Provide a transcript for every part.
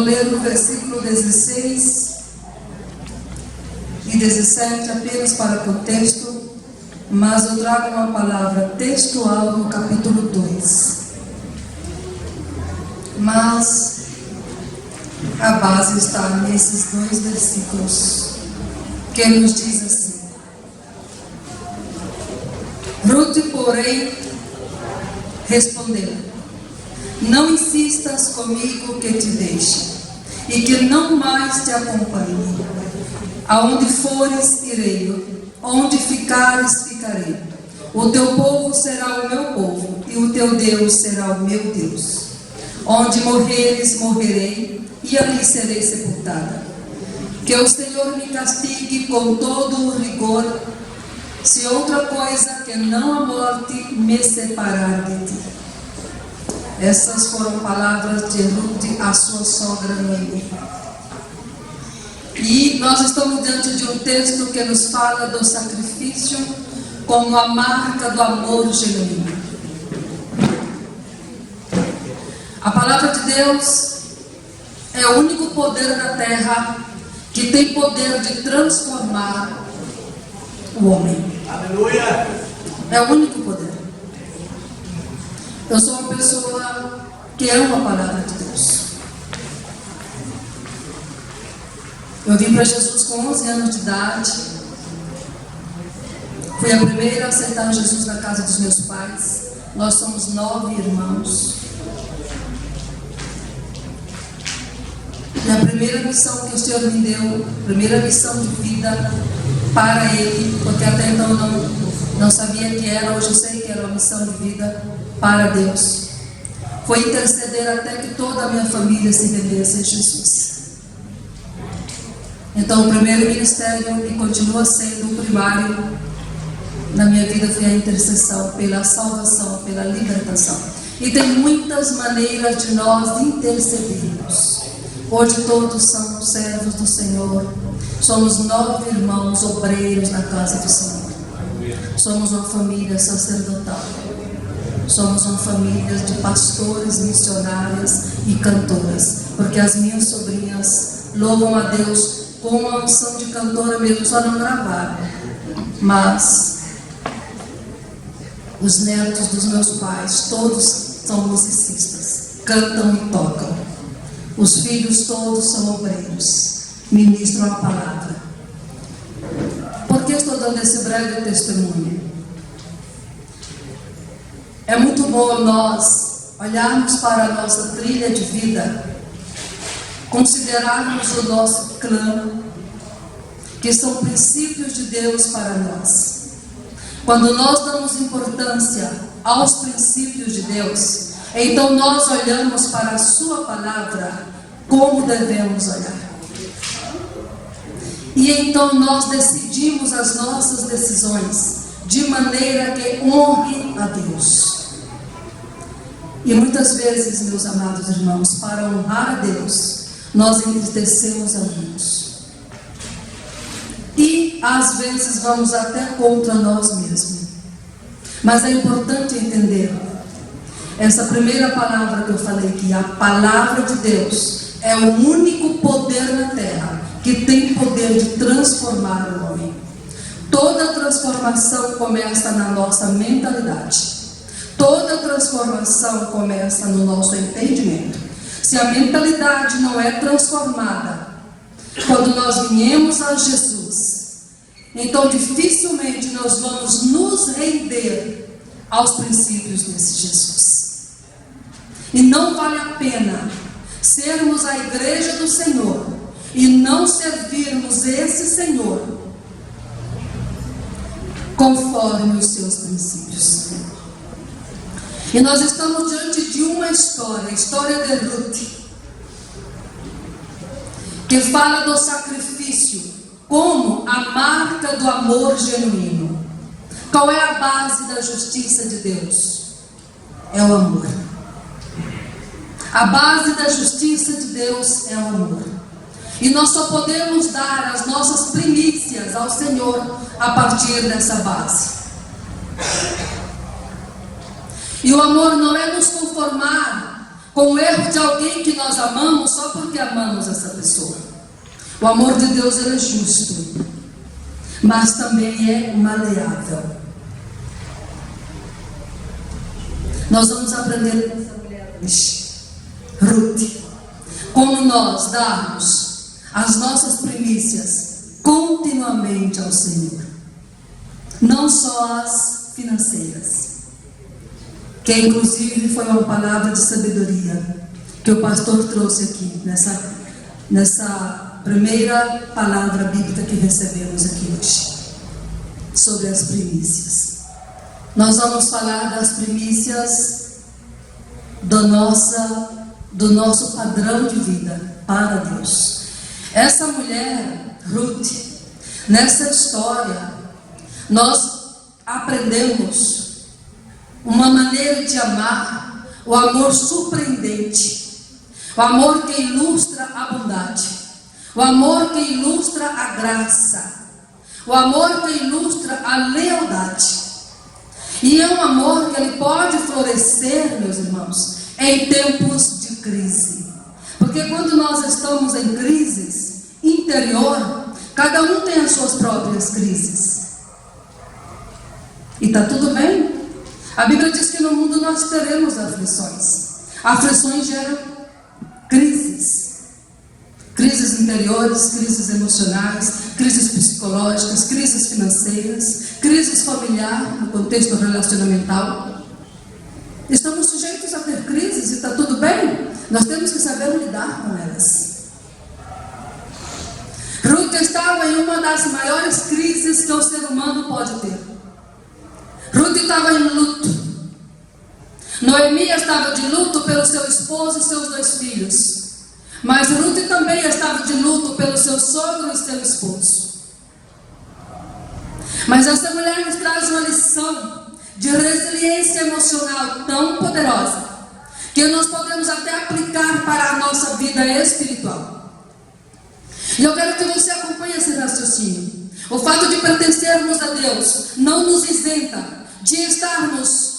ler o versículo 16 e 17 apenas para contexto, mas eu trago uma palavra textual no capítulo 2. Mas a base está nesses dois versículos, que nos diz assim: Ruth, porém, respondeu: não insistas comigo que te deixe, e que não mais te acompanhe. Aonde fores, irei, onde ficares, ficarei. O teu povo será o meu povo, e o teu Deus será o meu Deus. Onde morreres, morrerei, e ali serei sepultada. Que o Senhor me castigue com todo o rigor, se outra coisa que não a morte me separar de ti. Essas foram palavras de Ruth à sua sogra Noemi. E nós estamos diante de um texto que nos fala do sacrifício como a marca do amor genuíno. A palavra de Deus é o único poder na terra que tem poder de transformar o homem. Aleluia! É o único poder. Eu sou uma pessoa que ama a palavra de Deus. Eu vim para Jesus com 11 anos de idade. Fui a primeira a aceitar Jesus na casa dos meus pais. Nós somos 9 irmãos. E a primeira missão que o Senhor me deu, a primeira missão de vida para Ele, porque até então não sabia que era, hoje eu sei que era uma missão de vida para Deus, foi interceder até que toda a minha família se rendesse a Jesus. Então o primeiro ministério, e continua sendo o primário na minha vida, foi a intercessão pela salvação, pela libertação. E tem muitas maneiras de nós intercedirmos. Hoje todos são servos do Senhor. Somos 9 irmãos obreiros na casa do Senhor. Somos uma família sacerdotal. Somos uma família de pastores, missionárias e cantoras. Porque as minhas sobrinhas louvam a Deus com uma unção de cantora mesmo, só não gravaram. Mas os netos dos meus pais, todos são musicistas, cantam e tocam. Os filhos todos são obreiros, ministram a palavra. Por que estou dando esse breve testemunho? É muito bom nós olharmos para a nossa trilha de vida, considerarmos o nosso clã, que são princípios de Deus para nós. Quando nós damos importância aos princípios de Deus, então nós olhamos para a sua palavra como devemos olhar. E então nós decidimos as nossas decisões de maneira que honre a Deus. E muitas vezes, meus amados irmãos, para honrar a Deus, nós entristecemos a Deus. E às vezes vamos até contra nós mesmos. Mas é importante entender essa primeira palavra que eu falei aqui, a palavra de Deus é o único poder na terra que tem poder de transformar o homem. Toda transformação começa na nossa mentalidade. Toda transformação começa no nosso entendimento. Se a mentalidade não é transformada, quando nós viemos a Jesus, então dificilmente nós vamos nos render aos princípios desse Jesus. E não vale a pena sermos a igreja do Senhor e não servirmos esse Senhor conforme os seus princípios. E nós estamos diante de uma história, a história de Ruth, que fala do sacrifício como a marca do amor genuíno. Qual é a base da justiça de Deus? É o amor. A base da justiça de Deus é o amor. E nós só podemos dar as nossas primícias ao Senhor a partir dessa base. E o amor não é nos conformar com o erro de alguém que nós amamos só porque amamos essa pessoa. O amor de Deus é justo, mas também é maleável. Nós vamos aprender com essa mulher hoje, Ruth, como nós darmos as nossas primícias continuamente ao Senhor, não só as financeiras, que inclusive foi uma palavra de sabedoria que o pastor trouxe aqui, nessa primeira palavra bíblica que recebemos aqui hoje, sobre as primícias. Nós vamos falar das primícias do nosso padrão de vida para Deus. Essa mulher, Ruth, nessa história, nós aprendemos uma maneira de amar, o amor surpreendente, o amor que ilustra a bondade, o amor que ilustra a graça, o amor que ilustra a lealdade. E é um amor que ele pode florescer, meus irmãos, em tempos de crise. Porque quando nós estamos em crises interior, cada um tem as suas próprias crises. E está tudo bem. A Bíblia diz que no mundo nós teremos aflições. Aflições geram crises. Crises interiores, crises emocionais, crises psicológicas, crises financeiras, crises familiares no contexto relacionamental. Estamos sujeitos a ter crises e está tudo bem. Nós temos que saber lidar com elas. Ruth estava em uma das maiores crises que o ser humano pode ter. Ruth estava em luto. Noemi estava de luto pelo seu esposo e seus 2 filhos. Mas Ruth também estava de luto pelo seu sogro e seu esposo. Mas essa mulher nos traz uma lição de resiliência emocional tão poderosa, que nós podemos até aplicar para a nossa vida espiritual. E eu quero que você acompanhe esse raciocínio. O fato de pertencermos a Deus não nos isenta de estarmos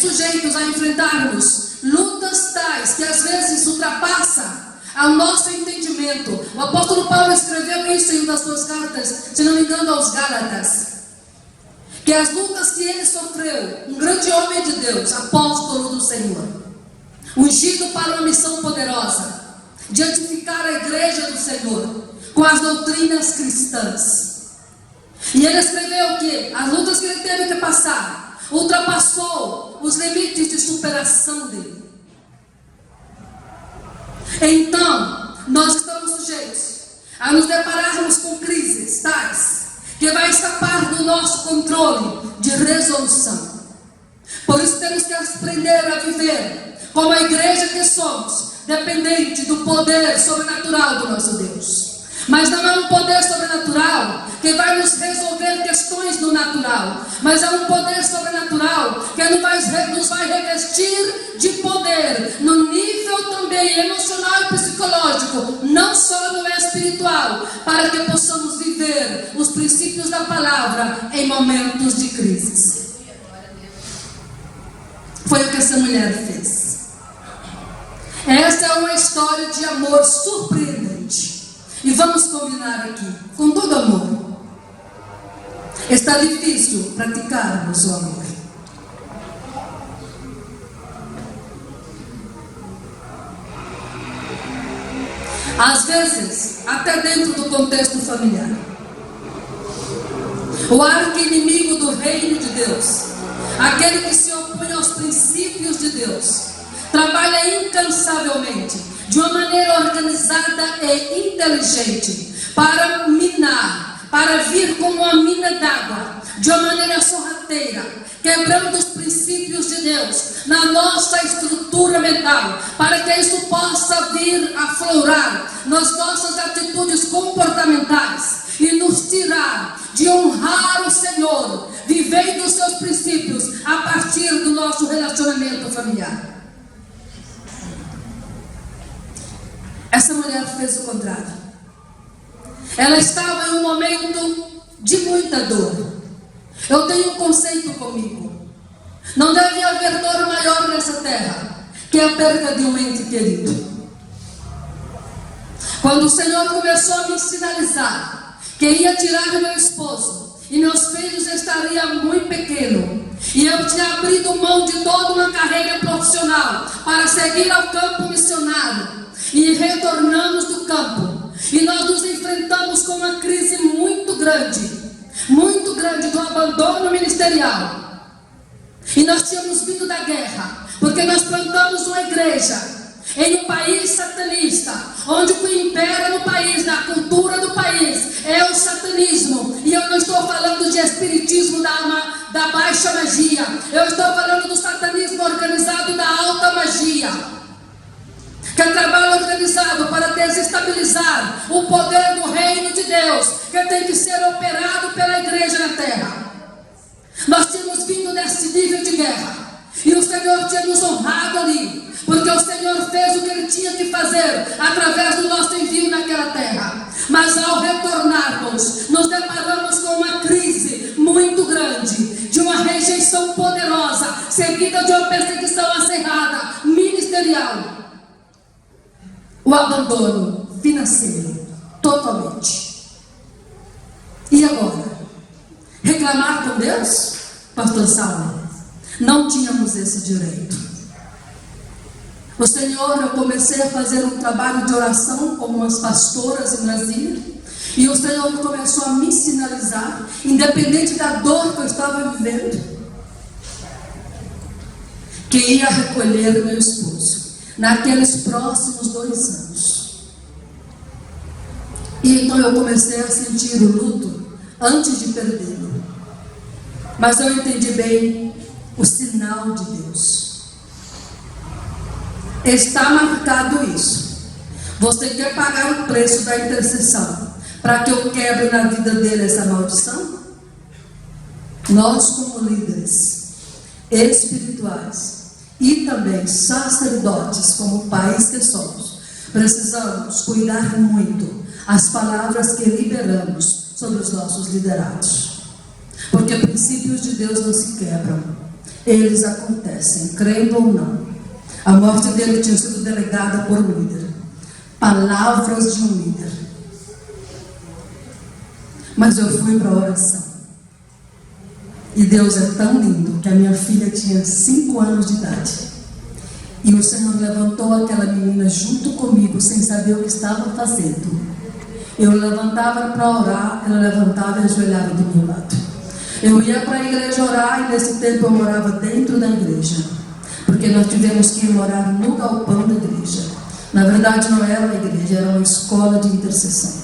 sujeitos a enfrentarmos lutas tais que às vezes ultrapassam ao nosso entendimento. O apóstolo Paulo escreveu isso em uma das suas cartas, se não me engano, aos Gálatas, que as lutas que ele sofreu, um grande homem de Deus, apóstolo do Senhor, ungido para uma missão poderosa, de edificar a igreja do Senhor com as doutrinas cristãs. E ele escreveu que as lutas que ele teve que passar ultrapassou os limites de superação dele. Então, nós estamos sujeitos a nos depararmos com crises tais que vai escapar do nosso controle de resolução. Por isso temos que aprender a viver como a igreja que somos, dependente do poder sobrenatural do nosso Deus. Mas não é um poder sobrenatural que vai nos resolver questões do natural, mas é um poder sobrenatural que nos vai revestir de poder no nível também emocional e psicológico, não só no espiritual, para que possamos viver os princípios da palavra em momentos de crise. Foi o que essa mulher fez. Essa é uma história de amor surpreendente. E vamos combinar aqui, com todo amor. Está difícil praticarmos o amor. Às vezes, até dentro do contexto familiar. O arqui-inimigo do reino de Deus, aquele que se opõe aos princípios de Deus, trabalha incansavelmente, de uma maneira organizada e inteligente, para minar, para vir como uma mina d'água, de uma maneira sorrateira, quebrando os princípios de Deus na nossa estrutura mental, para que isso possa vir a florar nas nossas atitudes comportamentais e nos tirar de honrar o Senhor, vivendo os seus princípios a partir do nosso relacionamento familiar. Essa mulher fez o contrário. Ela estava em um momento de muita dor. Eu tenho um conceito comigo. Não deve haver dor maior nessa terra que é a perda de um ente querido. Quando o Senhor começou a me sinalizar que ia tirar meu esposo e meus filhos estariam muito pequenos, e eu tinha abrido mão de toda uma carreira profissional para seguir ao campo missionário, e retornamos do campo, e nós nos enfrentamos com uma crise muito grande do abandono ministerial. E nós tínhamos vindo da guerra, porque nós plantamos uma igreja em um país satanista, onde o que impera no país, na cultura do país, é o satanismo. E eu não estou falando de espiritismo da baixa magia, eu estou falando do satanismo organizado da alta magia, que é trabalho organizado para desestabilizar o poder do reino de Deus, que tem que ser operado pela igreja na terra. Nós tínhamos vindo nesse nível de guerra, e o Senhor tinha nos honrado ali, porque o Senhor fez o que Ele tinha que fazer através do nosso envio naquela terra. Mas ao retornarmos, nos deparamos com uma crise muito grande, de uma rejeição poderosa, seguida de uma perseguição acirrada, ministerial. O abandono financeiro, totalmente. E agora? Reclamar com Deus? Pastor Saulo, não tínhamos esse direito. O Senhor, eu comecei a fazer um trabalho de oração com umas pastoras em Brasília, e o Senhor começou a me sinalizar, independente da dor que eu estava vivendo, que ia recolher meu esposo naqueles próximos 2 anos. E então eu comecei a sentir o luto antes de perdê-lo. Mas eu entendi bem o sinal de Deus. Está marcado isso. Você quer pagar o preço da intercessão para que eu quebre na vida dele essa maldição? Nós, como líderes espirituais e também sacerdotes, como pais que somos, precisamos cuidar muito as palavras que liberamos sobre os nossos liderados, porque princípios de Deus não se quebram, eles acontecem, crendo ou não. A morte dele tinha sido delegada por um líder, palavras de um líder. Mas eu fui para a oração, e Deus é tão lindo que a minha filha tinha 5 anos de idade, e o Senhor levantou aquela menina junto comigo, sem saber o que estava fazendo. Eu levantava para orar, ela levantava e ajoelhava do meu lado. Eu ia para a igreja orar, e nesse tempo eu morava dentro da igreja, porque nós tivemos que ir morar no galpão da igreja. Na verdade não era uma igreja, era uma escola de intercessão,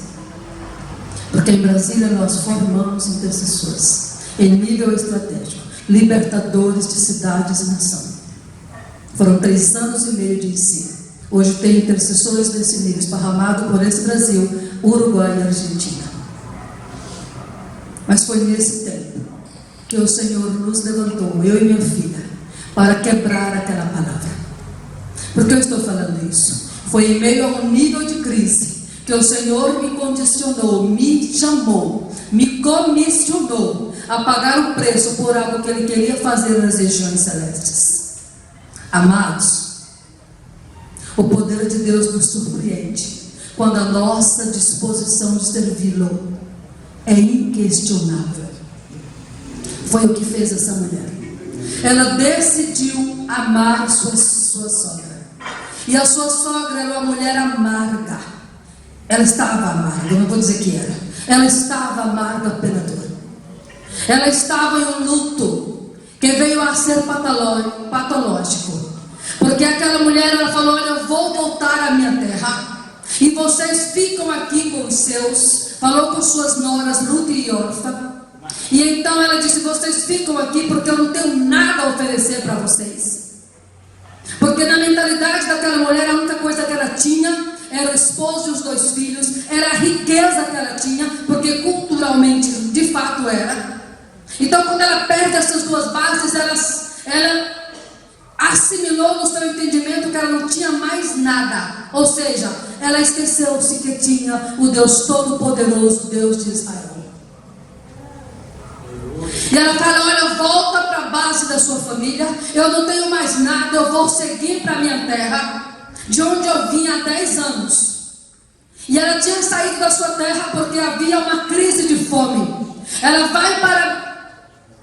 porque em Brasília nós formamos intercessores em nível estratégico, libertadores de cidades e nação. Foram 3 anos e meio de ensino. Hoje tem intercessores desse nível esparramado por esse Brasil, Uruguai e Argentina. Mas foi nesse tempo que o Senhor nos levantou, eu e minha filha, para quebrar aquela palavra. Por que eu estou falando isso? Foi em meio a um nível de crise que o Senhor me condicionou, me chamou, me comissionou a pagar o preço por algo que Ele queria fazer nas regiões celestes. Amados, o poder de Deus nos surpreende quando a nossa disposição de servi-lo é inquestionável. Foi o que fez essa mulher. Ela decidiu amar sua sogra. E a sua sogra era uma mulher amarga. Ela estava amarga, eu não vou dizer que era. Ela estava amarga pela dor. Ela estava em um luto que veio a ser patológico. Porque aquela mulher, ela falou: olha, eu vou voltar à minha terra, e vocês ficam aqui com os seus. Falou com suas noras, Ruth e Orfa. E então ela disse: vocês ficam aqui porque eu não tenho nada a oferecer para vocês. Porque na mentalidade daquela mulher, a única coisa que ela tinha era o esposo e os 2 filhos, era a riqueza que ela tinha, porque culturalmente de fato era. Então quando ela perde essas 2 bases, ela assimilou no seu entendimento que ela não tinha mais nada. Ou seja, ela esqueceu-se que tinha o Deus Todo-Poderoso, Deus de Israel. E ela fala: olha, volta para a base da sua família, eu não tenho mais nada, eu vou seguir para a minha terra, de onde eu vim há 10 anos. E ela tinha saído da sua terra porque havia uma crise de fome. Ela vai para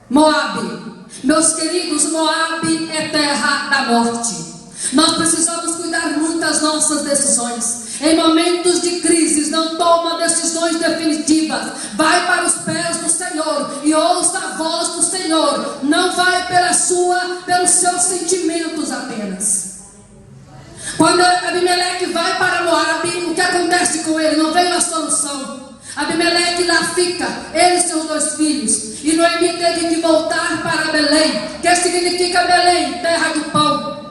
Moabe. Meus queridos, Moabe é terra da morte. Nós precisamos cuidar muito das nossas decisões. Em momentos de crises, não toma decisões definitivas. Vai para os pés do Senhor e ouça a voz do Senhor. Não vai pelos seus sentimentos apenas. Quando Abimeleque vai para Moabe, o que acontece com ele? Não veio a solução. Abimeleque lá fica, ele e seus 2 filhos. E Noemi teve que voltar para Belém, que significa Belém, terra do pão.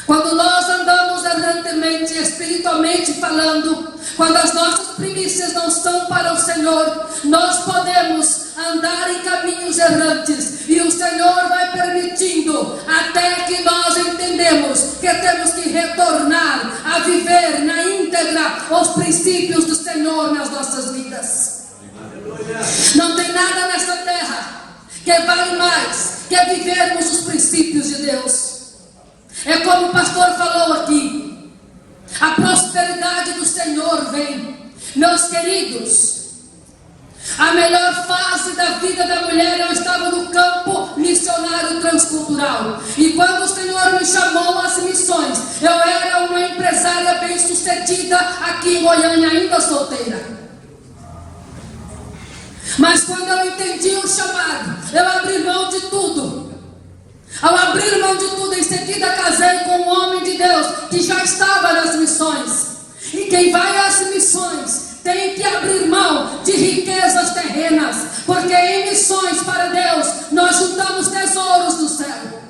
Quando nós andamos errantemente, espiritualmente falando, quando as nossas primícias não são para o Senhor, nós podemos andar em caminhos errantes, e o Senhor vai permitindo, até que nós entendemos que temos que retornar a viver na íntegra os princípios do Senhor nas nossas vidas. Não tem nada nessa terra que vale mais que vivermos os princípios de Deus. É como o pastor falou aqui, a prosperidade do Senhor vem. Meus queridos, a melhor fase da vida da mulher, eu estava no campo missionário transcultural, e quando o Senhor me chamou às missões, eu era uma empresária bem sucedida aqui em Goiânia, ainda solteira. Mas quando eu entendi o chamado, eu abri mão de tudo. Ao abrir mão de tudo, em seguida casei com um homem de Deus que já estava nas missões. E quem vai às missões tem que abrir mão de riquezas terrenas, porque em missões para Deus nós juntamos tesouros do céu.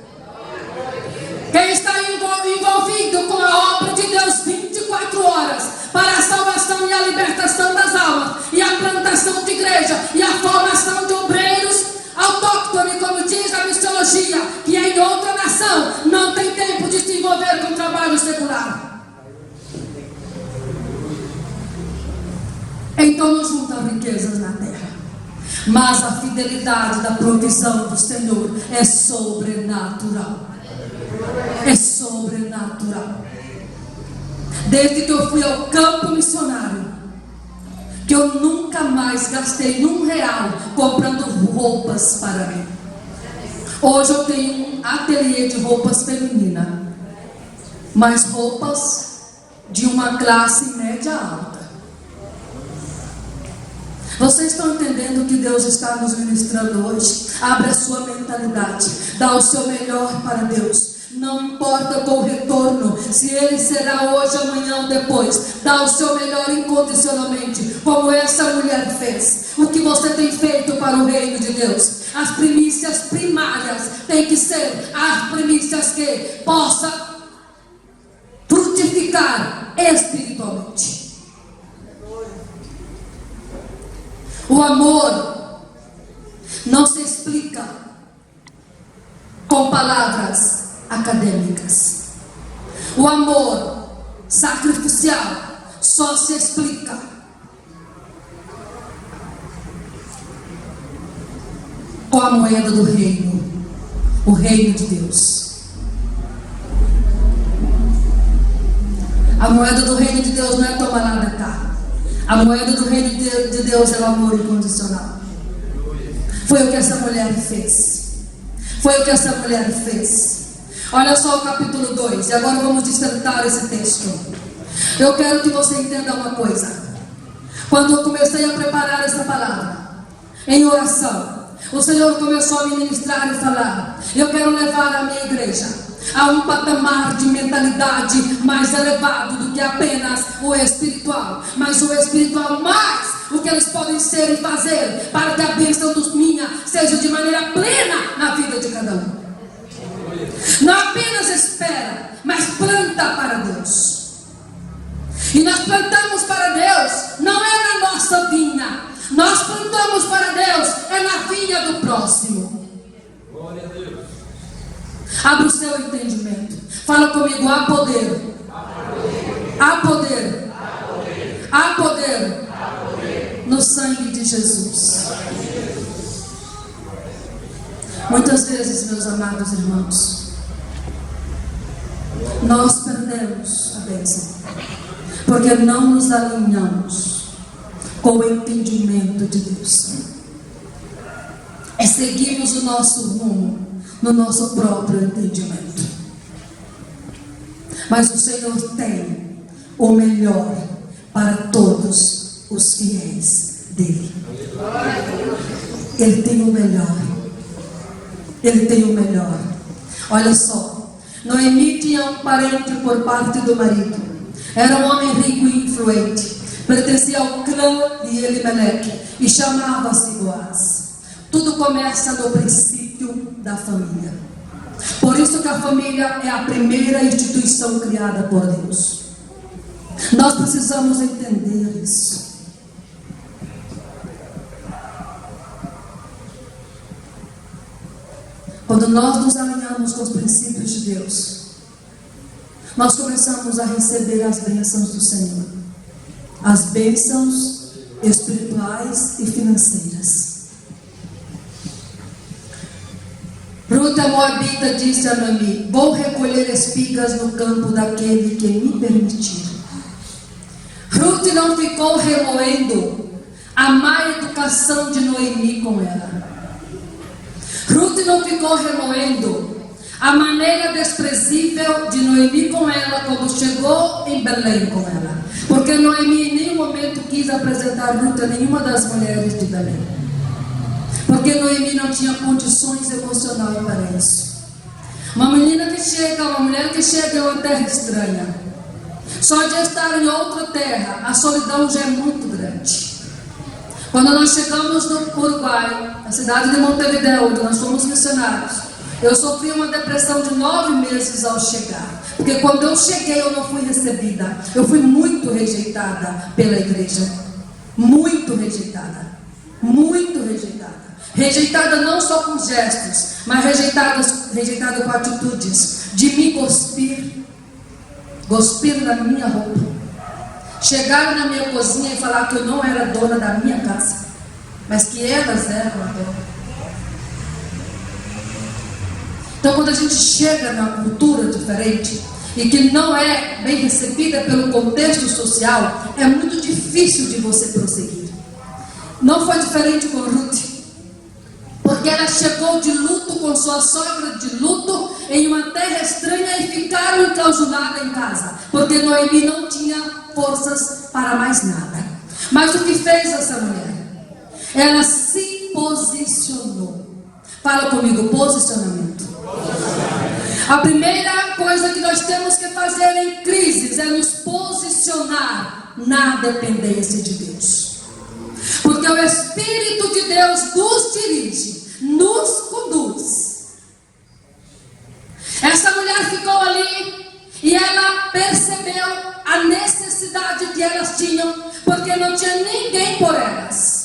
Quem está envolvido com a obra de Deus 24 horas para a salvação e a libertação das almas, e a plantação de igreja, e a formação de obreiros autóctones, como diz a missiologia, que é em outra nação, não tem tempo de se envolver com trabalho secular. Então não juntam riquezas na terra, mas a fidelidade da provisão do Senhor é sobrenatural. É sobrenatural. Desde que eu fui ao campo missionário, que eu nunca mais gastei R$1 comprando roupas para mim. Hoje eu tenho um ateliê de roupas feminina, mas roupas de uma classe média alta. Vocês estão entendendo o que Deus está nos ministrando hoje? Abre a sua mentalidade, dá o seu melhor para Deus. Não importa com o retorno, se ele será hoje, amanhã ou depois. Dá o seu melhor incondicionalmente, como essa mulher fez. O que você tem feito para o reino de Deus? As primícias primárias têm que ser as primícias que possam frutificar espiritualmente. O amor não se explica com palavras acadêmicas. O amor sacrificial só se explica com a moeda do reino, o reino de Deus. A moeda do reino de Deus não é tomar nada cá. A moeda do reino de Deus é o amor incondicional. Foi o que essa mulher fez. Foi o que essa mulher fez. Olha só o capítulo 2, e agora vamos dissertar esse texto. Eu quero que você entenda uma coisa. Quando eu comecei a preparar essa palavra, em oração, o Senhor começou a me ministrar e falar: eu quero levar a minha igreja a um patamar de mentalidade mais elevado do que apenas o espiritual, mas o espiritual mais o que eles podem ser e fazer, para que a bênção dos minha seja de maneira plena na vida de cada um. Não apenas espera, mas planta para Deus. E nós plantamos para Deus, não é na nossa vinha. Nós plantamos para Deus, é na vinha do próximo. Glória a Deus. Abra o seu entendimento. Fala comigo: há poder. Há poder. Há poder no sangue de Jesus. Muitas vezes, meus amados irmãos, nós perdemos a bênção porque não nos alinhamos com o entendimento de Deus. Seguimos o nosso rumo no nosso próprio entendimento. Mas o Senhor tem o melhor para todos os fiéis dele. Ele tem o melhor. Ele tem o melhor. Olha só, Noemi tinha um parente por parte do marido. Era um homem rico e influente. Pertencia ao clã de Elimeleque e chamava-se Boaz. Tudo começa no princípio da família. Por isso que a família é a primeira instituição criada por Deus. Nós precisamos entender isso. Quando nós nos alinhamos com os princípios de Deus, nós começamos a receber as bênçãos do Senhor. As bênçãos espirituais e financeiras. Ruth, a moabita, disse a Noemi: vou recolher espigas no campo daquele que me permitir. Ruth não ficou remoendo a má educação de Noemi com ela. Ruth não ficou remoendo a maneira desprezível de Noemi com ela quando chegou em Belém com ela. Porque Noemi em nenhum momento quis apresentar Ruth a nenhuma das mulheres de Belém. Porque Noemi não tinha condições emocionais para isso. Uma menina que chega, uma mulher que chega em uma terra estranha, só de estar em outra terra, a solidão já é muito grande. Quando nós chegamos no Uruguai, na cidade de Montevideo, onde nós fomos missionários, eu sofri uma depressão de 9 meses ao chegar. Porque quando eu cheguei, eu não fui recebida. Eu fui muito rejeitada pela igreja. Muito rejeitada. Muito rejeitada. Rejeitada não só com gestos, mas rejeitada com atitudes de me cuspir na minha roupa. Chegaram na minha cozinha e falaram que eu não era dona da minha casa, mas que elas eram a dona. Então, quando a gente chega numa cultura diferente e que não é bem recebida pelo contexto social, é muito difícil de você prosseguir. Não foi diferente com Ruth, porque ela chegou de luto com sua sogra de luto em uma terra estranha e ficaram enclausuradas em casa, porque Noemi não tinha forças para mais nada. Mas o que fez essa mulher? Ela se posicionou. Fala comigo, posicionamento. A primeira coisa que nós temos que fazer em crises é nos posicionar na dependência de Deus. Porque o Espírito de Deus nos dirige, nos conduz. Essa mulher ficou ali e ela percebeu a necessidade que elas tinham, porque não tinha ninguém por elas.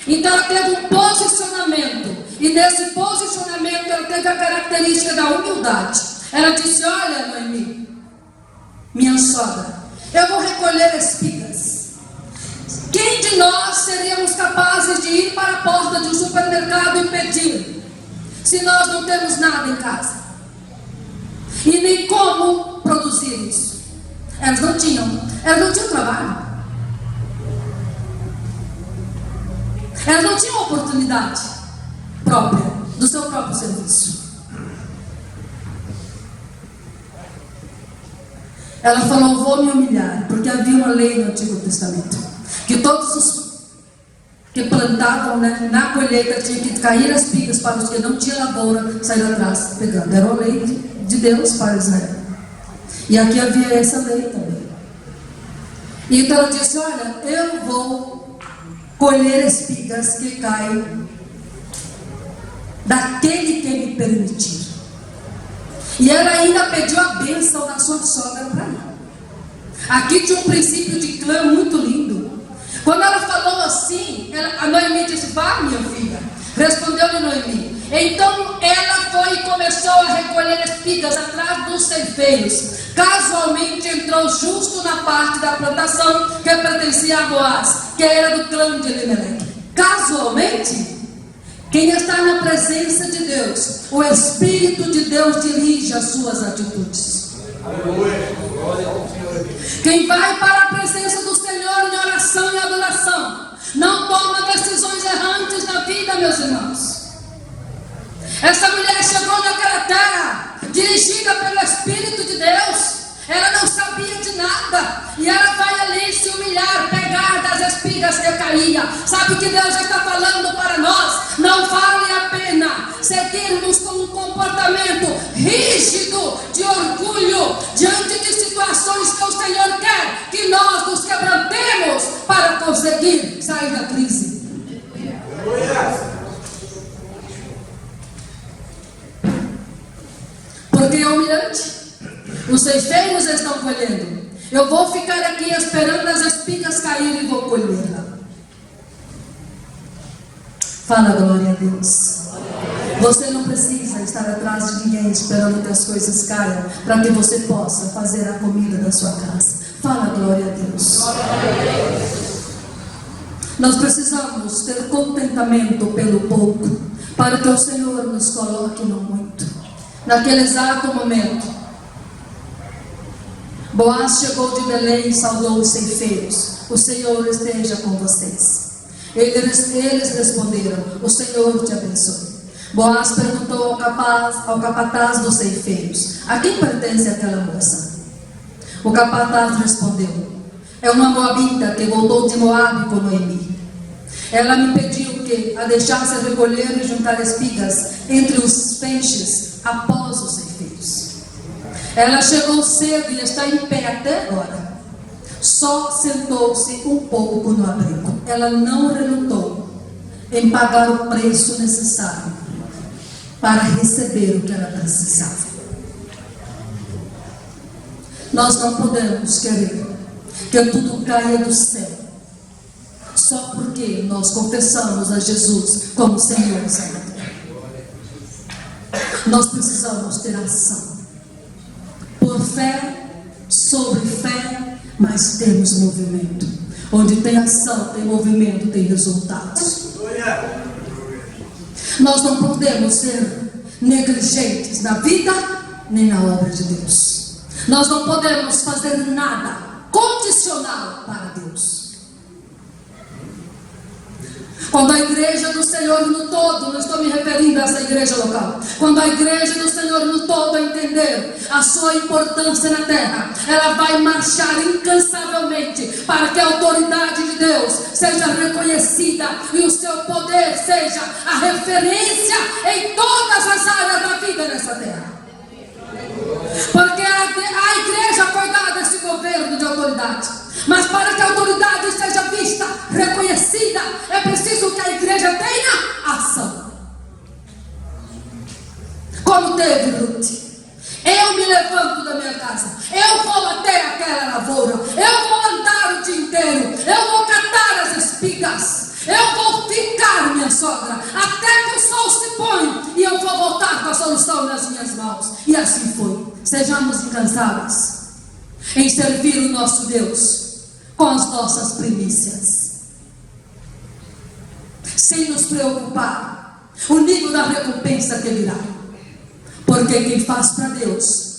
Então ela teve um posicionamento, e nesse posicionamento ela teve a característica da humildade. Ela disse: olha, Noemi, minha sogra, eu vou recolher espigas. Quem de nós seríamos capazes de ir para a porta de um supermercado e pedir, se nós não temos nada em casa? E nem como produzir isso. Elas não tinham trabalho. Elas não tinham oportunidade própria, do seu próprio serviço. Ela falou: vou me humilhar, porque havia uma lei no Antigo Testamento, que todos os que plantavam, né, na colheita tinham que cair as espigas para os que não tinham lavoura sair atrás pegando. Era uma lei de Deus para Israel. E aqui havia essa lei também. Então ela disse: olha, eu vou colher espigas que caem daquele que me permitir. E ela ainda pediu a bênção da sua sogra para ela. Aqui tinha um princípio de clã muito lindo. Quando ela falou assim, a Noemi disse: vá, minha filha. Respondeu-lhe Noemi. Então ela foi e começou a recolher espigas atrás dos ceifeiros. Casualmente entrou justo na parte da plantação que pertencia a Boaz, que era do clã de Elimeleque. Casualmente? Quem está na presença de Deus, o Espírito de Deus dirige as suas atitudes. Quem vai para a presença do Senhor em oração e adoração, não toma decisões errantes na vida, meus irmãos. Essa mulher chegou naquela terra, dirigida pelo Espírito de Deus. Ela não sabia de nada, e ela vai ali se humilhar, pegar das espigas que caíam. Sabe o que Deus está falando para nós? Não vale a pena seguirmos com um comportamento rígido, de orgulho, diante de situações que o Senhor quer que nós nos quebrantemos para conseguir sair da crise. Porque é humilhante. Os ceifeiros estão colhendo. Eu vou ficar aqui esperando as espigas caírem e vou colhê-la. Fala, glória a Deus. Você não precisa estar atrás de ninguém esperando que as coisas caiam para que você possa fazer a comida da sua casa. Fala, glória a Deus. Nós precisamos ter contentamento pelo pouco, para que o Senhor nos coloque no muito. Naquele exato momento, Boaz chegou de Belém e saudou os ceifeiros. O Senhor esteja com vocês. Eles responderam: o Senhor te abençoe. Boaz perguntou ao capataz dos ceifeiros: a quem pertence aquela moça? O capataz respondeu: é uma moabita que voltou de Moabe com Noemi. Ela me pediu que a deixasse recolher e juntar espigas entre os feixes após os ceifeiros. Ela chegou cedo e está em pé até agora. Só sentou-se um pouco no abrigo. Ela não relutou em pagar o preço necessário para receber o que ela precisava. Nós não podemos querer que tudo caia do céu só porque nós confessamos a Jesus como Senhor e Salvador. Nós precisamos ter ação. Por fé, sobre fé, mas temos movimento. Onde tem ação, tem movimento, tem resultados. Nós não podemos ser negligentes na vida, nem na obra de Deus. Nós não podemos fazer nada condicional para Deus. Quando a igreja do Senhor no todo, não estou me referindo a essa igreja local, quando a igreja do Senhor no todo entender a sua importância na terra, ela vai marchar incansavelmente para que a autoridade de Deus seja reconhecida e o seu poder seja a referência em todas as áreas da vida nessa terra. Porque a igreja foi dada esse governo de autoridade. Mas para que a autoridade seja vista, reconhecida, é preciso que a igreja tenha ação. Como teve Ruth. Eu me levanto da minha casa, eu vou até aquela lavoura, eu vou andar o dia inteiro, eu vou catar as espigas, eu vou ficar, minha sogra, até que o sol se põe, e eu vou voltar com a solução nas minhas mãos. E assim foi. Sejamos incansáveis em servir o nosso Deus com as nossas primícias, sem nos preocupar o nível da recompensa que virá, porque quem faz para Deus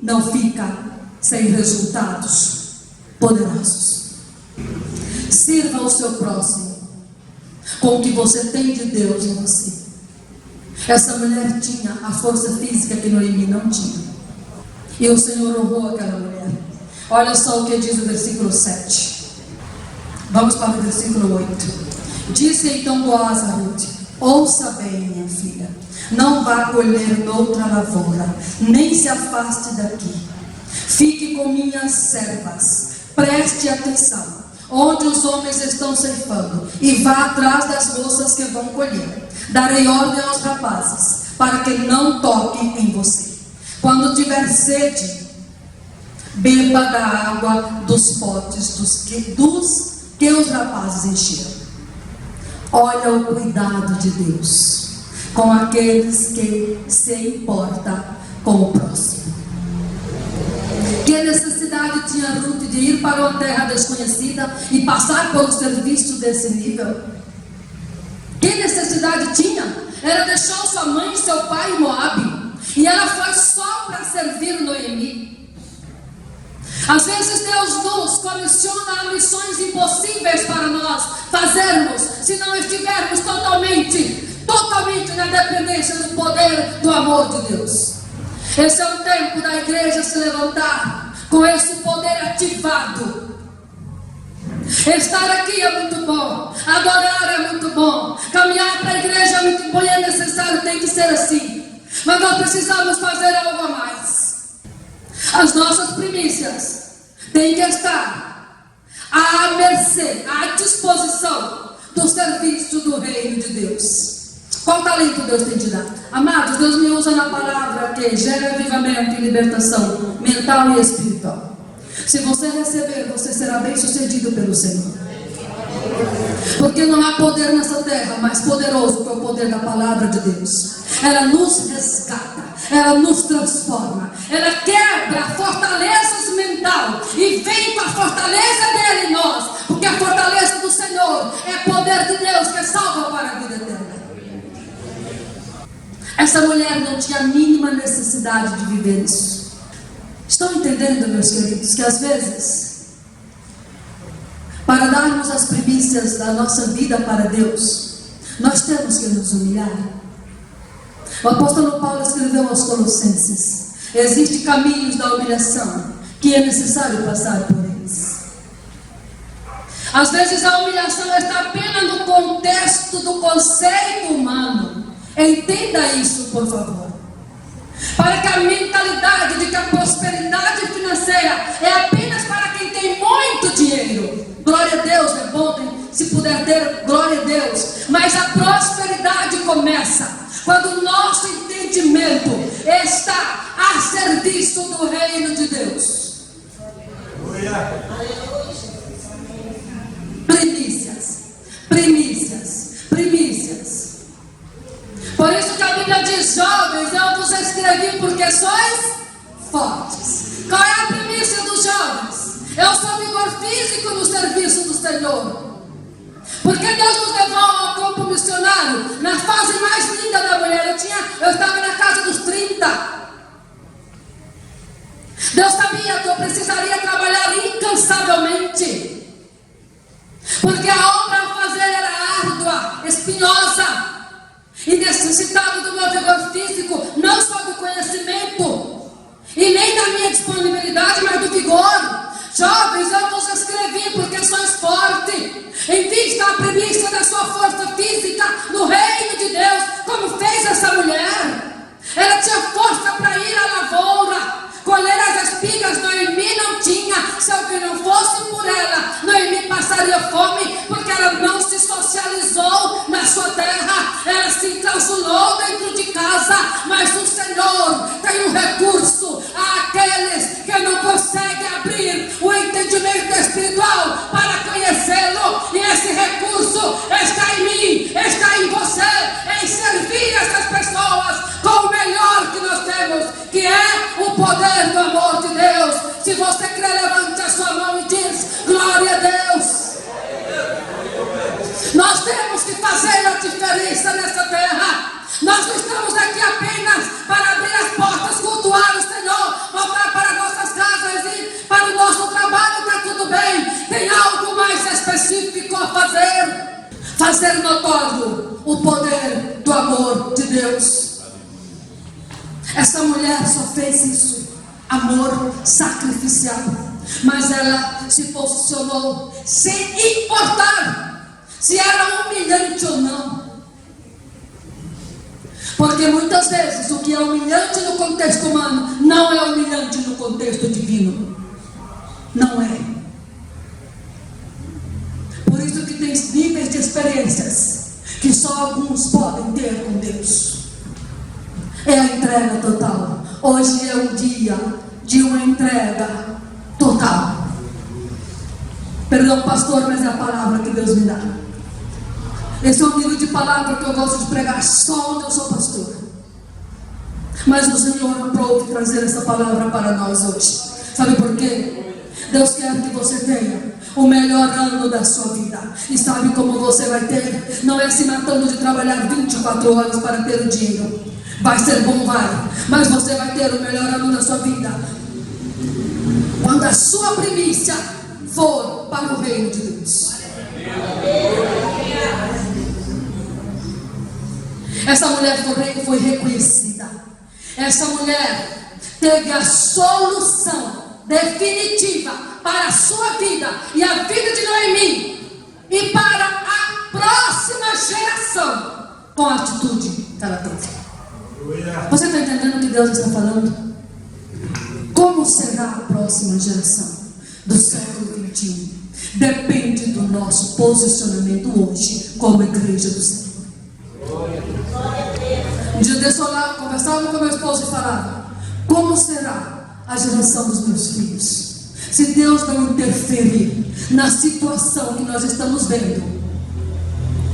não fica sem resultados poderosos. Sirva o seu próximo com o que você tem de Deus em você. Essa mulher tinha a força física que Noemi não tinha, e o Senhor honrou aquela mulher. Olha só o que diz o versículo 7. Vamos para o versículo 8. Disse então Boaz a Ruth: ouça bem, minha filha, não vá colher noutra lavoura, nem se afaste daqui. Fique com minhas servas, preste atenção onde os homens estão ceifando, e vá atrás das moças que vão colher. Darei ordem aos rapazes, para que não toquem em você. Quando tiver sede, beba da água dos potes dos que os rapazes encheram. Olha o cuidado de Deus com aqueles que se importam com o próximo. Que necessidade tinha Ruth de ir para uma terra desconhecida e passar por um serviço desse nível? Que Que necessidade tinha? Ela deixou sua mãe e seu pai em Moabe, e ela foi só para servir Noemi. Às vezes Deus nos comissiona a missões impossíveis para nós fazermos, se não estivermos totalmente na dependência do poder, do amor de Deus. Esse é o tempo da igreja se levantar com esse poder ativado. Estar aqui é muito bom, adorar é muito bom, caminhar para a igreja é muito bom e é necessário, tem que ser assim. Mas nós precisamos fazer algo a mais. As nossas primícias têm que estar à mercê, à disposição do serviço do reino de Deus. Qual talento Deus tem te dado? Amados, Deus me usa na palavra que gera avivamento e libertação mental e espiritual. Se você receber, você será bem sucedido pelo Senhor. Porque não há poder nessa terra mais poderoso que o poder da palavra de Deus. Ela nos resgata, ela nos transforma, ela quebra fortalezas mental e vem com a fortaleza dele em nós. Porque a fortaleza do Senhor é poder de Deus que salva para a vida eterna. Essa mulher não tinha a mínima necessidade de viver isso. Estão entendendo, meus queridos, que às vezes, para darmos as primícias da nossa vida para Deus, nós temos que nos humilhar. O apóstolo Paulo escreveu aos Colossenses: existem caminhos da humilhação que é necessário passar por eles. Às vezes a humilhação está apenas no contexto do conceito humano. Entenda isso, por favor. Para que a mentalidade de que a prosperidade financeira é apenas para quem tem muito dinheiro. Glória a Deus, é bom, se puder ter, glória a Deus. Mas a prosperidade começa quando o nosso entendimento está a serviço do reino de Deus. Primícias. Por isso que a Bíblia diz: jovens, eu vos escrevi porque sois fortes. Qual é a primícia dos jovens? É o seu vigor físico no serviço do Senhor. Porque Deus nos levou ao campo missionário na fase mais linda da mulher. Eu estava na casa dos 30. Deus sabia que eu precisaria trabalhar incansavelmente. Porque a obra a fazer era árdua, espinhosa. E necessitado do meu vigor físico, não só do conhecimento e nem da minha disponibilidade, mas do vigor. Jovens, eu vos escrevi porque sois fortes. Invista a primícia da sua força física no reino de Deus, como fez essa mulher. Ela tinha força para ir à lavoura, colher as espigas. Noemi não tinha. Se alguém não fosse por ela, Noemi passaria fome, porque ela não se socializou na sua terra. Ela se enclausurou dentro de casa. Mas o Senhor tem um recurso àqueles que não conseguem abrir o entendimento espiritual para conhecê-lo. E esse recurso está em mim, está em você, em servir essas pessoas com o melhor que nós temos, que é o poder do amor de Deus. Se você crê, levante a sua mão e diz: glória a Deus. Nós temos que fazer a diferença nessa terra. Nós não estamos aqui apenas para abrir as portas, cultuar o Senhor, voltar para nossas casas e para o nosso trabalho, está tudo bem. Tem algo mais específico a fazer. Fazer notório o poder do amor de Deus. Essa mulher só fez isso, amor sacrificial. Mas ela se posicionou sem importar se era humilhante ou não. Porque muitas vezes o que é humilhante no contexto humano não é humilhante no contexto divino. Não é. Por isso que tem níveis de experiências que só alguns podem ter com Deus. É a entrega total. Hoje é um dia de uma entrega total. Perdão, pastor, mas é a palavra que Deus me dá. Esse é o nível de palavra que eu gosto de pregar só onde eu sou pastor. Mas o Senhor aprove trazer essa palavra para nós hoje. Sabe por quê? Deus quer que você tenha o melhor ano da sua vida. E sabe como você vai ter? Não é se matando de trabalhar 24 horas para ter o dinheiro. Vai ser bom, vai. Mas você vai ter o melhor ano da sua vida quando a sua primícia for para o reino de Deus. Essa mulher foi reconhecida. Essa mulher teve a solução definitiva para a sua vida e a vida de Noemi e para a próxima geração com a atitude que ela teve. Você está entendendo o que Deus está falando? Como será a próxima geração do século 21? Depende do nosso posicionamento hoje como igreja do Senhor. Um dia desse eu lá conversava com meu esposo e falava: como será a geração dos meus filhos se Deus não interferir na situação que nós estamos vendo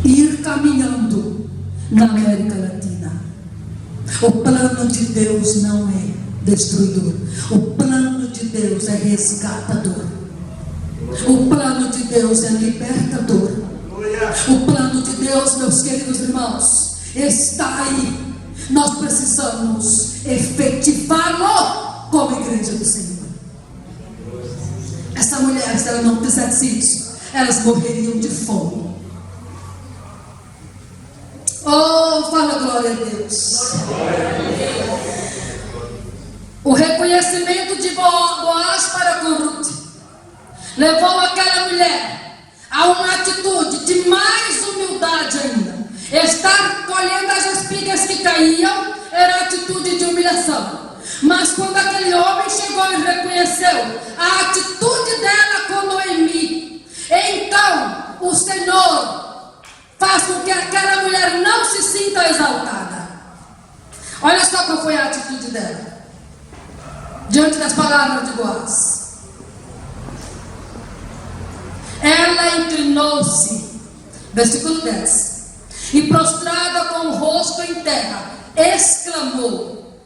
e ir caminhando na América Latina? O plano de Deus não é destruidor. O plano de Deus é resgatador. O plano de Deus é libertador. O plano de Deus, meus queridos irmãos, está aí. Nós precisamos efetivá-lo como igreja do Senhor. Essa mulher, se ela não fizesse isso, elas morreriam de fome. Oh, fala glória a Deus. O reconhecimento de Boaz para com Ruth levou aquela mulher a uma atitude de mais humildade ainda. Estar colhendo as espigas que caíam era atitude de humilhação. Mas quando aquele homem chegou e reconheceu a atitude dela com Noemi, então o Senhor faz com que aquela mulher não se sinta exaltada. Olha só qual foi a atitude dela diante das palavras de Boaz. Ela inclinou-se, versículo 10, e prostrada com o rosto em terra, exclamou: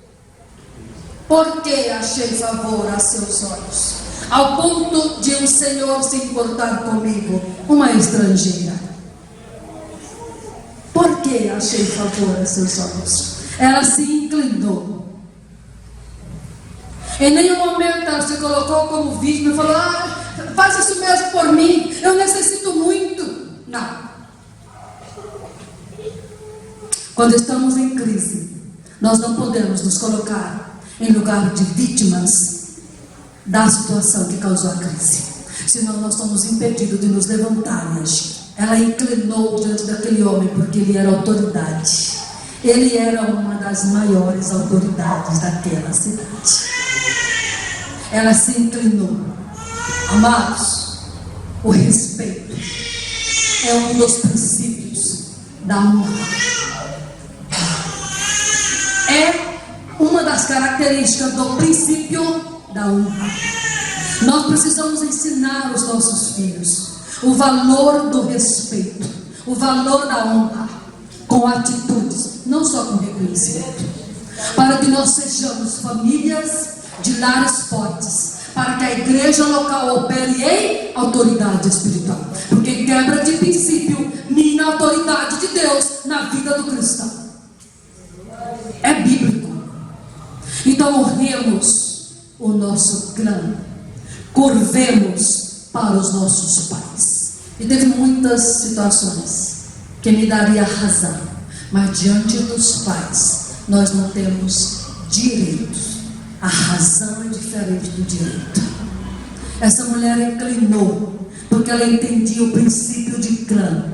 porque achei favor a seus olhos, ao ponto de um senhor se importar comigo, uma estrangeira? Porque achei favor a seus olhos? Ela se inclinou. Em nenhum momento ela se colocou como vítima e falou: faz isso mesmo por mim, eu necessito muito. Não. Quando estamos em crise, nós não podemos nos colocar em lugar de vítimas da situação que causou a crise, senão nós somos impedidos de nos levantar e agir. Ela inclinou diante daquele homem porque ele era autoridade. Ele era uma das maiores autoridades daquela cidade. Ela se inclinou. Amados, o respeito é um dos princípios da honra. É uma das características do princípio da honra. Nós precisamos ensinar os nossos filhos o valor do respeito, o valor da honra, com atitudes, não só com reconhecimento, para que nós sejamos famílias de lares fortes, para que a igreja local opere em autoridade espiritual, porque quebra de princípio mina a autoridade de Deus na vida do cristão. É bíblico. Então honremos o nosso clã, curvemos para os nossos pais. E teve muitas situações que me daria razão, mas diante dos pais nós não temos direito. A razão é diferente do direito. Essa mulher inclinou porque ela entendia o princípio de clã,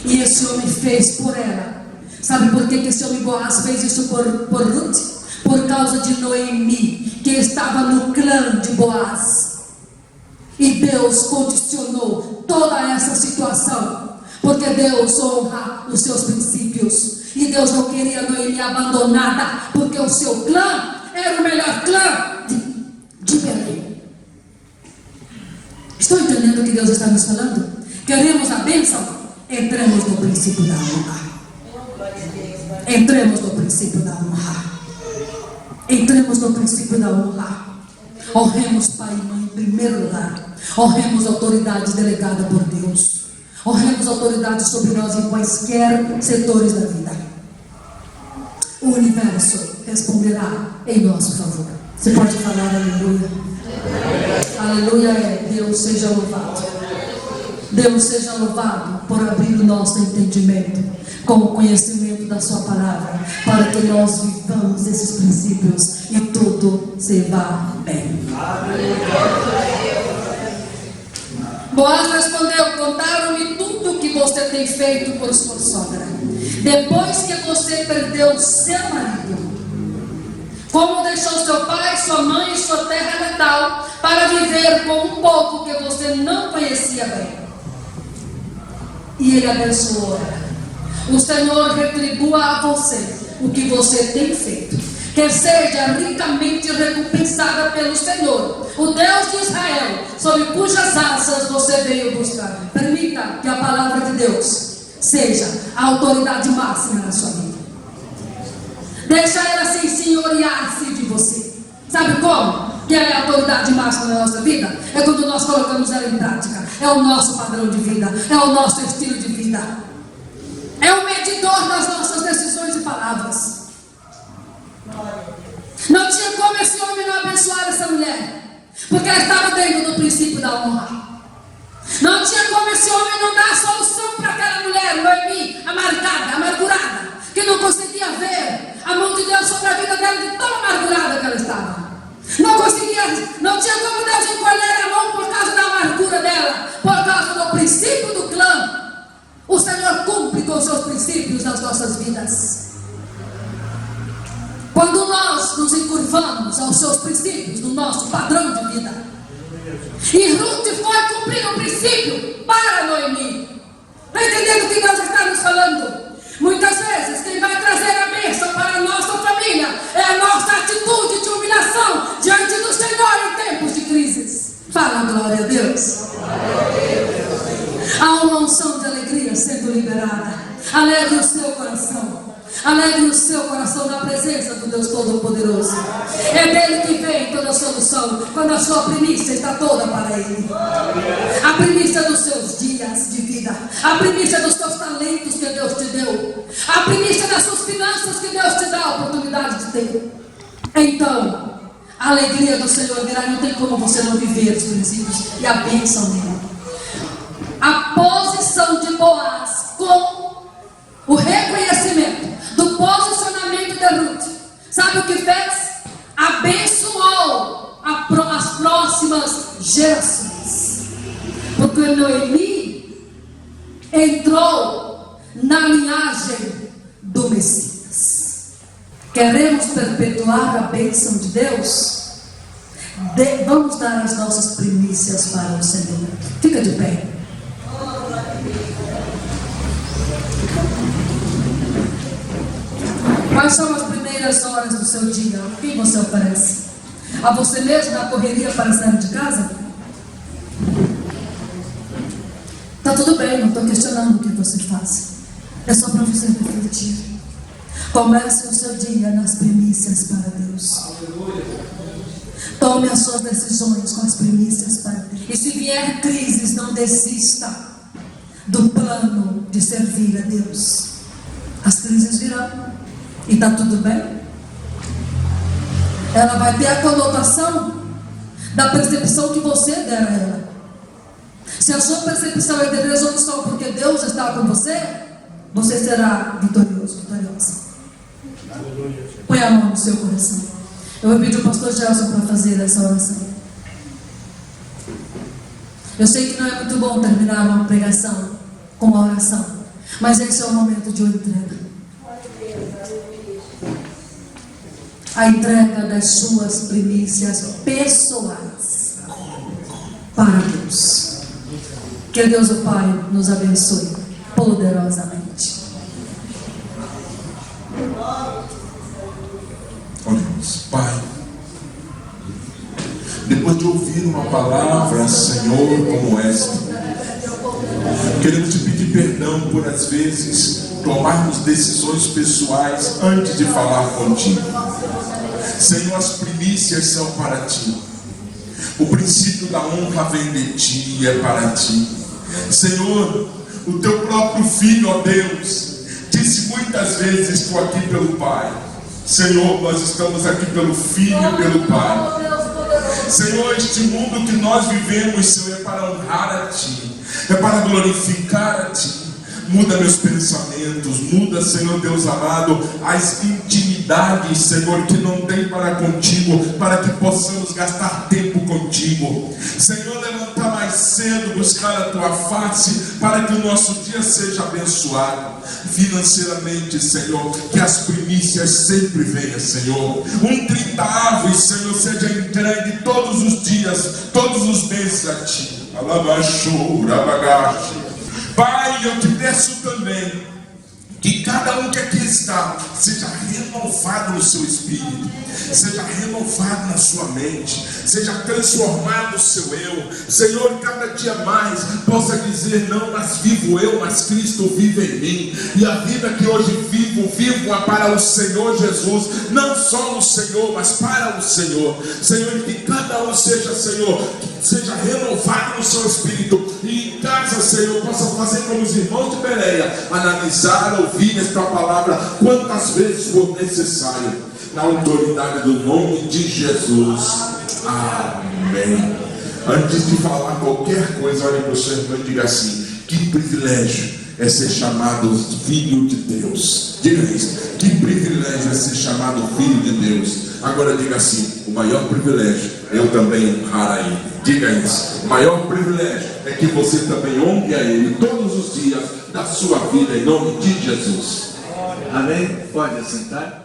e esse homem fez por ela. Sabe por que esse homem Boaz fez isso por Ruth? Por causa de Noemi, que estava no clã de Boaz. E Deus condicionou toda essa situação, porque Deus honra os seus princípios. E Deus não queria Noemi abandonada, porque o seu clã era o melhor clã de Belém. Estão entendendo o que Deus está nos falando? Queremos a bênção? Entremos no princípio da honra. Entremos no princípio da honra. Entremos no princípio da honra. Honremos pai e mãe em primeiro lugar. Honremos a autoridade delegada por Deus. Honremos a autoridade sobre nós em quaisquer setores da vida. O universo responderá em nosso favor. Você pode falar aleluia? Aleluia é Deus seja louvado. Deus seja louvado por abrir o nosso entendimento com o conhecimento da sua palavra, para que nós vivamos esses princípios e tudo se vá bem. Boaz respondeu: contaram-me tudo o que você tem feito por sua sogra, depois que você perdeu seu marido. Como deixou seu pai, sua mãe e sua terra natal para viver com um povo que você não conhecia bem. E ele abençoou ela. O Senhor retribua a você o que você tem feito, que seja ricamente recompensada pelo Senhor, o Deus de Israel, sob cujas asas você veio buscar. Permita que a palavra de Deus seja a autoridade máxima na sua vida. Deixa ela se ensenhorear-se de você. Sabe como? Que ela é a autoridade máxima na nossa vida? É quando nós colocamos ela em prática. É o nosso padrão de vida, é o nosso estilo de vida, é o medidor das nossas decisões e palavras. Não tinha como esse homem não abençoar essa mulher, porque ela estava dentro do princípio da honra. Não tinha como esse homem não dar a solução para aquela mulher, Noemi, amargurada, que não conseguia ver a mão de Deus sobre a vida dela, de tão amargurada que ela estava. Não tinha como Deus encolher a mão por causa da amargura dela, por causa do princípio do clã. O Senhor cumpre com os seus princípios nas nossas vidas. Quando nós nos encurvamos aos seus princípios, no nosso padrão de vida. E Ruth foi cumprir o princípio para Noemi. Está entendendo o que Deus está nos falando? Muitas vezes quem vai trazer a bênção para a nossa família é a nossa atitude de humilhação diante do Senhor em tempos de crises. Fala, glória a Deus. Há uma unção de alegria sendo liberada. Alegre o seu coração. Alegre o seu coração na presença do Deus Todo-Poderoso. É dele que vem toda a solução, quando a sua primícia está toda para ele. A primícia dos seus dias de vida, a primícia dos seus talentos que Deus te deu, a primícia das suas finanças que Deus te dá a oportunidade de ter. Então, a alegria do Senhor virá. Não tem como você não viver os princípios e a bênção dele. A posição de Boaz com o reconhecimento do posicionamento de Ruth, sabe o que fez? Abençoou as próximas gerações, porque Noemi entrou na linhagem do Messias. Queremos perpetuar a bênção de Deus? Vamos dar as nossas primícias para o Senhor. Fica de pé. Quais são as primeiras horas do seu dia? O que você oferece? A você mesmo na correria para sair de casa? Está tudo bem, não estou questionando o que você faz. É só para você refletir. Comece o seu dia nas primícias para Deus. Tome as suas decisões com as primícias para Deus. E se vier crises, não desista do plano de servir a Deus. As crises virão. E está tudo bem? Ela vai ter a conotação da percepção que você der a ela. Se a sua percepção é de resolução porque Deus está com você, você será vitorioso, vitoriosa. Põe a mão no seu coração. Eu vou pedir o pastor Gelson para fazer essa oração. Eu sei que não é muito bom terminar uma pregação com uma oração, mas esse é o momento de uma entrega. A entrega das suas primícias pessoais para Deus. Que Deus o Pai nos abençoe poderosamente. Oremos. Pai, depois de ouvir uma palavra, Senhor, como esta, queremos te pedir perdão por às vezes tomarmos decisões pessoais antes de falar contigo. Senhor, as primícias são para ti. O princípio da honra vem de ti e é para ti. Senhor, o teu próprio Filho, ó Deus, disse muitas vezes: estou aqui pelo Pai. Senhor, nós estamos aqui pelo Filho e pelo Pai. Senhor, este mundo que nós vivemos, Senhor, é para honrar a ti, é para glorificar a ti. Muda meus pensamentos, muda, Senhor Deus amado, as intimidades, Senhor, que não tem para contigo, para que possamos gastar tempo contigo. Senhor, levantar mais cedo, buscar a tua face, para que o nosso dia seja abençoado financeiramente, Senhor, que as primícias sempre venham, Senhor. 30 aves, Senhor, seja entregue todos os dias, todos os meses a ti. Alabachura, bagache. Pai, eu te peço também que cada um que aqui está seja renovado no seu espírito, seja renovado na sua mente, seja transformado no seu eu. Senhor, cada dia mais possa dizer: não mas vivo eu, mas Cristo vive em mim. E a vida que hoje vivo para o Senhor Jesus, não só o Senhor, mas para o Senhor. Senhor, que cada um seja, Senhor, seja renovado no seu espírito, e em casa, Senhor, possa fazer como os irmãos de Bereia, analisar, ouvir esta palavra quantas vezes for necessário, na autoridade do nome de Jesus. Amém. Antes de falar qualquer coisa, olhe para o seu irmão e diga assim: que privilégio é ser chamado filho de Deus. Diga isso: que privilégio é ser chamado filho de Deus. Agora diga assim: o maior privilégio é eu também honrar a Ele. Diga isso: o maior privilégio é que você também honre a Ele todos os dias da sua vida, em nome de Jesus. Amém? Pode assentar.